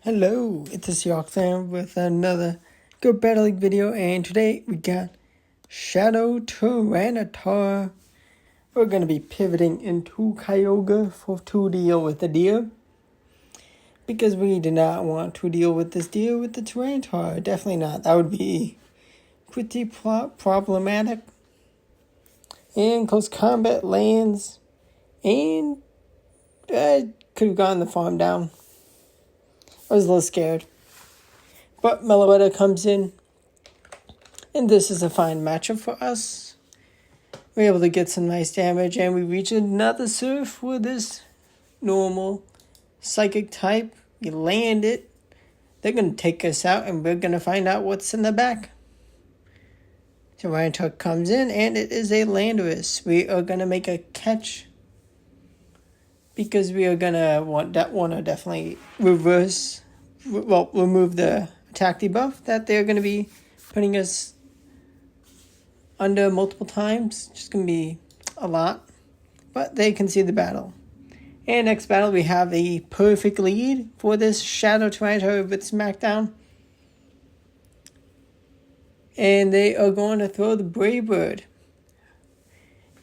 Hello, it's a SeahawksFan with another Good Battle League video, and today we got Shadow Tyranitar. We're going to be pivoting into Kyogre to deal with the deer, because we do not want to deal with this deer with the Tyranitar. Definitely not. That would be pretty problematic. And close combat lands, and I could have gotten the farm down. I was a little scared. But Meloetta comes in, and this is a fine matchup for us. We're able to get some nice damage, and we reach another surf with this normal psychic type. You land it, they're going to take us out, and we're going to find out what's in the back. Tyranitar comes in, and it is a Landorus. We are going to make a catch, because we are going to want to definitely remove the attack debuff that they're going to be putting us under multiple times. Just going to be a lot, but they can see the battle. And next battle, we have a perfect lead for this Shadow Tyranitar with Smackdown. And they are going to throw the Brave Bird,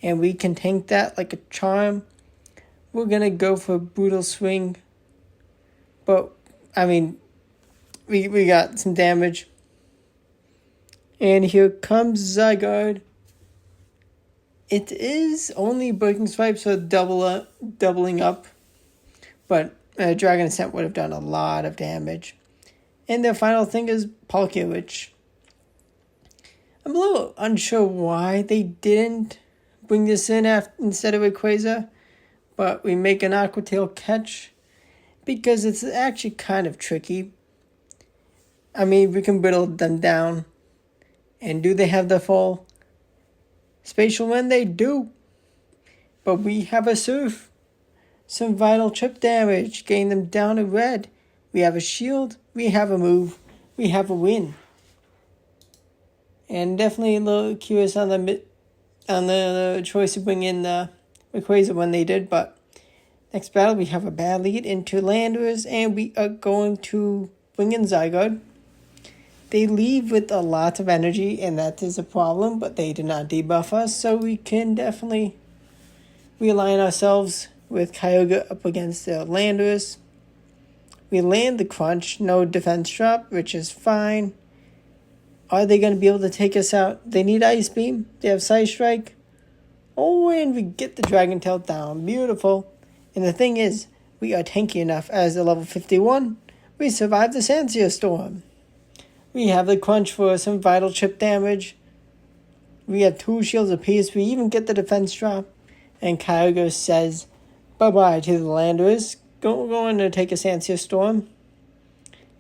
and we can tank that like a charm. We're going to go for a Brutal Swing, but I mean, we got some damage. And here comes Zygarde. It is only Breaking Swipe, so doubling up. But Dragon Ascent would have done a lot of damage. And the final thing is Palkia, which I'm a little unsure why they didn't bring this in instead of Rayquaza. But we make an Aqua Tail catch, because it's actually kind of tricky. I mean, we can whittle them down. And do they have the full spatial when they do? But we have a surf. Some vital chip damage, getting them down to red. We have a shield. We have a move. We have a win. And definitely a little curious on the choice to bring in the Rayquaza when they did. But next battle, we have a bad lead into Landorus, and we are going to bring in Zygarde. They leave with a lot of energy, and that is a problem, but they do not debuff us, so we can definitely realign ourselves with Kyogre up against the Landorus. We land the Crunch, no defense drop, which is fine. Are they going to be able to take us out? They need Ice Beam. They have Side Strike. Oh, and we get the Dragon Tail down. Beautiful. And the thing is, we are tanky enough as a level 51. We survived the Sandsea Storm. We have the Crunch for some vital chip damage. We have 2 shields apiece. We even get the defense drop. And Kyogre says bye-bye to the Landorus. Going to take a Sandsea Storm.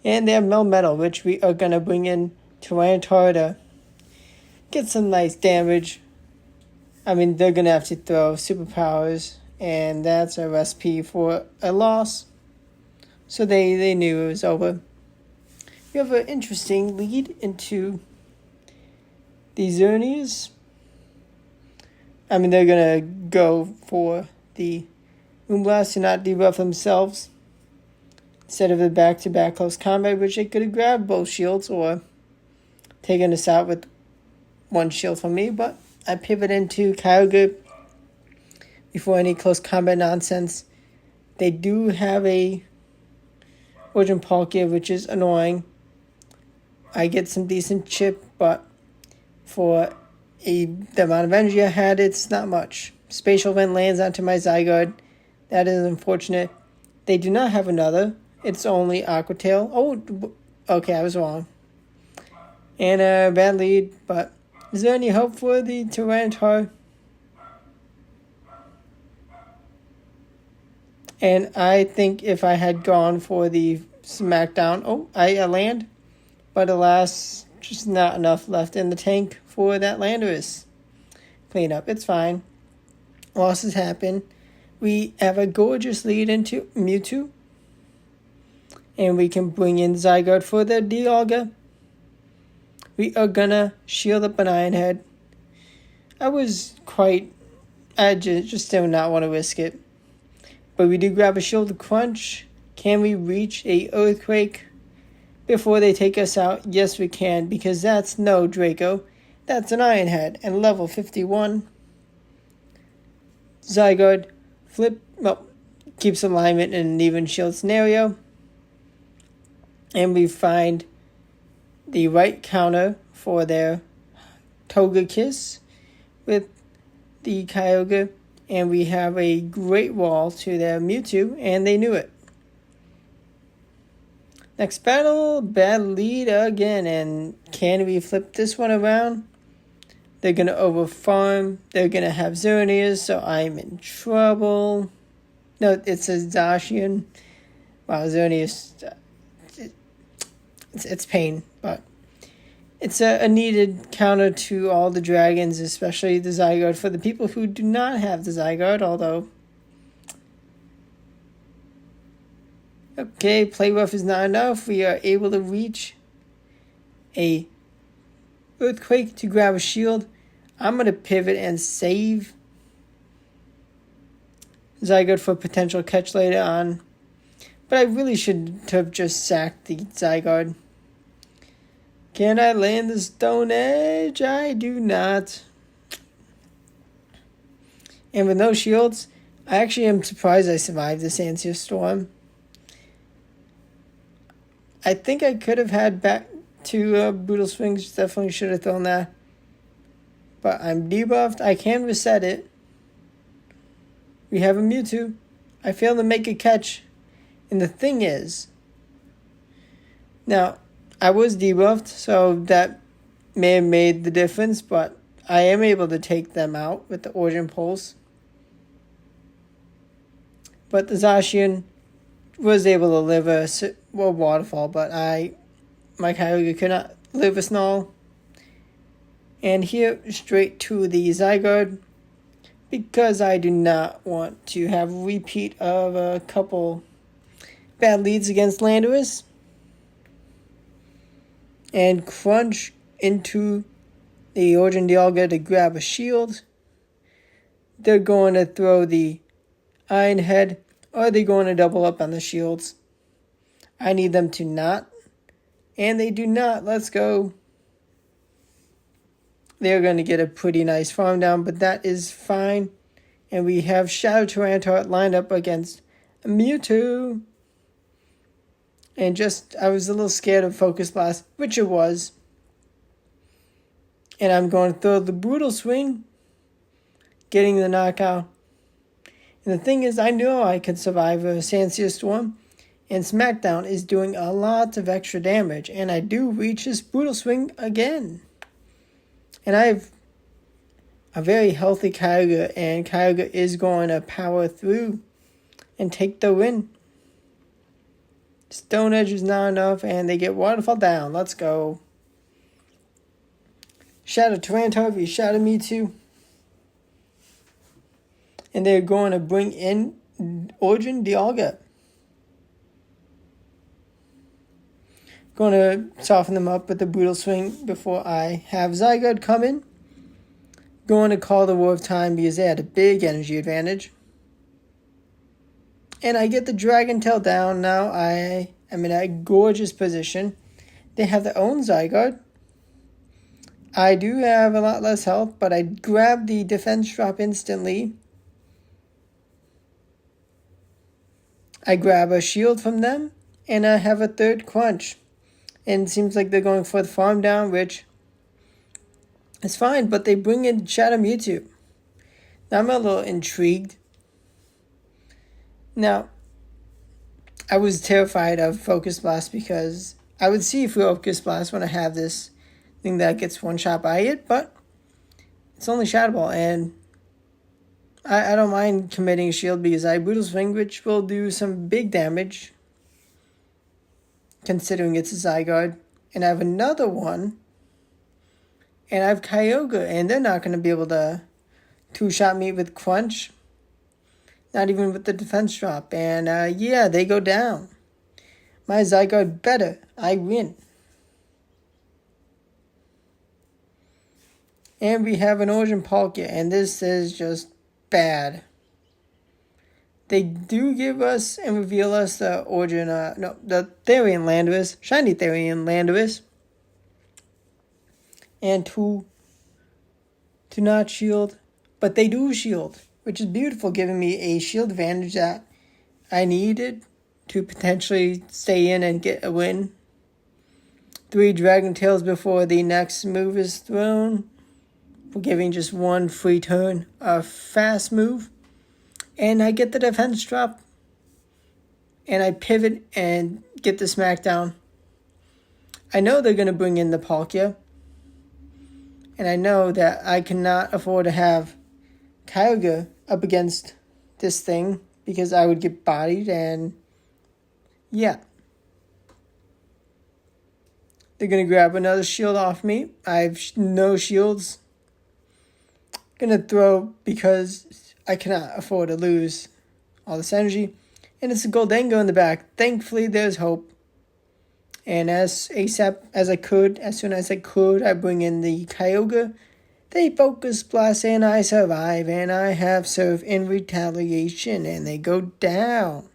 And they have Melmetal, which we are going to bring in Tyranitar to get some nice damage. I mean, they're going to have to throw superpowers, and that's a recipe for a loss. So they knew it was over. We have an interesting lead into the Xerneas. I mean, they're going to go for the Moonblast to not debuff themselves, instead of the back-to-back close combat, which they could have grabbed both shields or taken us out with one shield from me. But I pivot into Kyogre before any close combat nonsense. They do have a Origin Palkia, which is annoying. I get some decent chip, but for the amount of energy I had, it's not much. Spatial Vent lands onto my Zygarde. That is unfortunate. They do not have another. It's only Aqua Tail. Oh, okay, I was wrong. And a bad lead, but is there any hope for the Tyranitar? And I think if I had gone for the Smackdown, I land. But alas, just not enough left in the tank for that Landorus cleanup. It's fine. Losses happen. We have a gorgeous lead into Mewtwo. And we can bring in Zygarde for the Dialga. We are gonna shield up an Iron Head. I just do not want to risk it. But we do grab a Shield Crunch Can we reach a Earthquake before they take us out? Yes, we can, because that's no Draco. That's an Ironhead, and level 51. Zygarde, flip, well, keeps alignment in an even shield scenario. And we find the right counter for their Togekiss with the Kyogre. And we have a Great Wall to their Mewtwo, and they knew it. Next battle, bad lead again, and can we flip this one around? They're going to overfarm. They're going to have Xerneas, so I'm in trouble. No, it's a Zacian. Wow, Xerneas, it's pain, but it's a needed counter to all the dragons, especially the Zygarde, for the people who do not have the Zygarde, although... Okay, play rough is not enough. We are able to reach a Earthquake to grab a shield. I'm going to pivot and save Zygarde for potential catch later on. But I really should have just sacked the Zygarde. Can I land the Stone Edge? I do not. And with no shields, I actually am surprised I survived the Sandsear Storm. I think I could have had back to Brutal Swings. Definitely should have thrown that. But I'm debuffed. I can reset it. We have a Mewtwo. I failed to make a catch. And the thing is, now, I was debuffed, so that may have made the difference, but I am able to take them out with the Origin Pulse. But the Zacian was able to live a waterfall, but my Kyogre could not live a Snarl. And here, straight to the Zygarde, because I do not want to have a repeat of a couple bad leads against Landorus. And crunch into the Origin Dialga to grab a shield. They're going to throw the Iron Head, or they're going to double up on the shields. I need them to not. And they do not. Let's go. They're going to get a pretty nice farm down, but that is fine. And we have Shadow Tyranitar lined up against Mewtwo. And I was a little scared of Focus Blast, which it was. And I'm going to throw the Brutal Swing, getting the knockout. And the thing is, I knew I could survive a Sandsear Storm. And Smackdown is doing a lot of extra damage. And I do reach this Brutal Swing again. And I have a very healthy Kyogre. And Kyogre is going to power through and take the win. Stone Edge is not enough. And they get Waterfall down. Let's go. Shadow Tyranitar v Shadow Mewtwo. And they're going to bring in Origin Dialga. Going to soften them up with the Brutal Swing before I have Zygarde come in. Going to call the War of Time because they had a big energy advantage. And I get the Dragon Tail down. Now I am in a gorgeous position. They have their own Zygarde. I do have a lot less health, but I grab the defense drop instantly. I grab a shield from them, and I have a third crunch. And it seems like they're going for the farm down, which is fine, but they bring in Shadow Mewtwo. Now I'm a little intrigued. Now, I was terrified of Focus Blast because I would see Focus Blast when I have this thing that gets one shot by it, but it's only Shadow Ball, and I don't mind committing a shield because I have Brutal Swing, which will do some big damage, considering it's a Zygarde. And I have another one, and I have Kyogre, and they're not going to be able to two-shot me with Crunch, not even with the defense drop. And yeah, they go down. My Zygarde better. I win. And we have an Origin Palkia, and this is just bad. they do give us and reveal us the origin, the Therian Landorus, shiny Therian Landorus, and to not shield, but they do shield, which is beautiful, giving me a shield advantage that I needed to potentially stay in and get a win. 3 Dragon Tails before the next move is thrown, for giving just 1 free turn, a fast move. And I get the defense drop, and I pivot and get the smackdown. I know they're going to bring in the Palkia, and I know that I cannot afford to have Kyogre up against this thing, because I would get bodied, and yeah. They're going to grab another shield off me. I have no shields. Going to throw because I cannot afford to lose all this energy. And it's a Goldango in the back. Thankfully, there's hope. And as soon as I could, I bring in the Kyogre. They focus blast and I survive. And I have serve in retaliation. And they go down.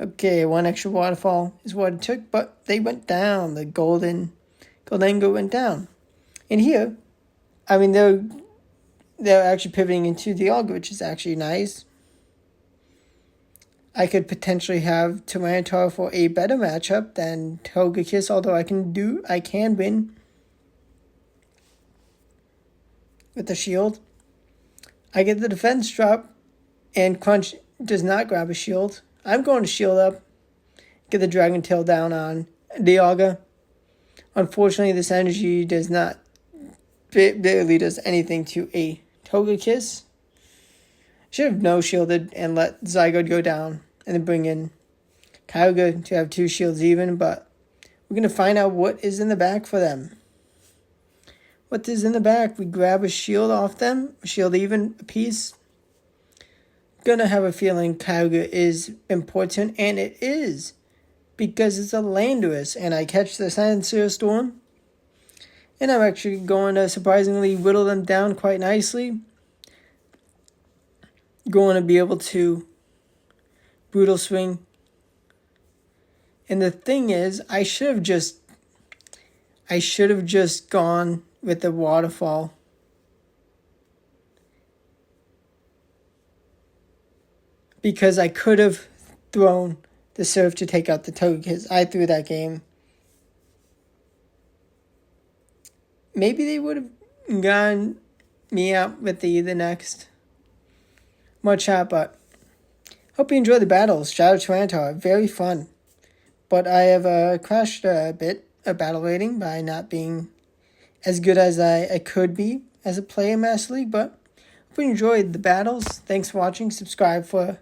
Okay, 1 extra waterfall is what it took, but they went down. The Goldango went down. And here, I mean, they're actually pivoting into the Auger, which is actually nice. I could potentially have Tyranitar for a better matchup than Togekiss, although I can win with the shield. I get the defense drop, and Crunch does not grab a shield. I'm going to shield up, get the Dragon Tail down on Dialga. Unfortunately, this energy barely does anything to a Togekiss. Should have no shielded and let Zygarde go down and then bring in Kyogre to have 2 shields even, but we're going to find out what is in the back for them. What is in the back? We grab a shield off them, a shield even, a piece. Gonna have a feeling Kyogre is important, and it is, because it's a Landorus, and I catch the Silencer Storm, and I'm actually going to surprisingly whittle them down quite nicely. Going to be able to Brutal Swing, and the thing is, I should have just gone with the waterfall. Because I could have thrown the Surf to take out the Togekiss. I threw that game. Maybe they would have gotten me out with the next Mudshot, but hope you enjoy the battles. Shout out to Tyranitar. Very fun. But I have crashed a bit of battle rating by not being as good as I could be as a player in Master League, but hope you enjoyed the battles. Thanks for watching. Subscribe for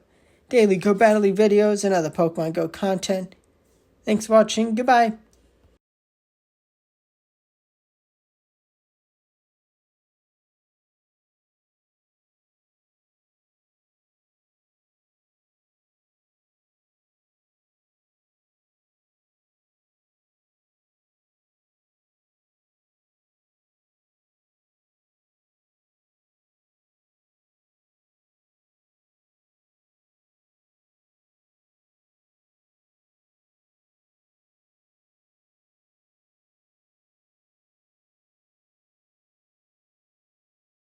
daily Go Battle League videos and other Pokemon Go content. Thanks for watching. Goodbye.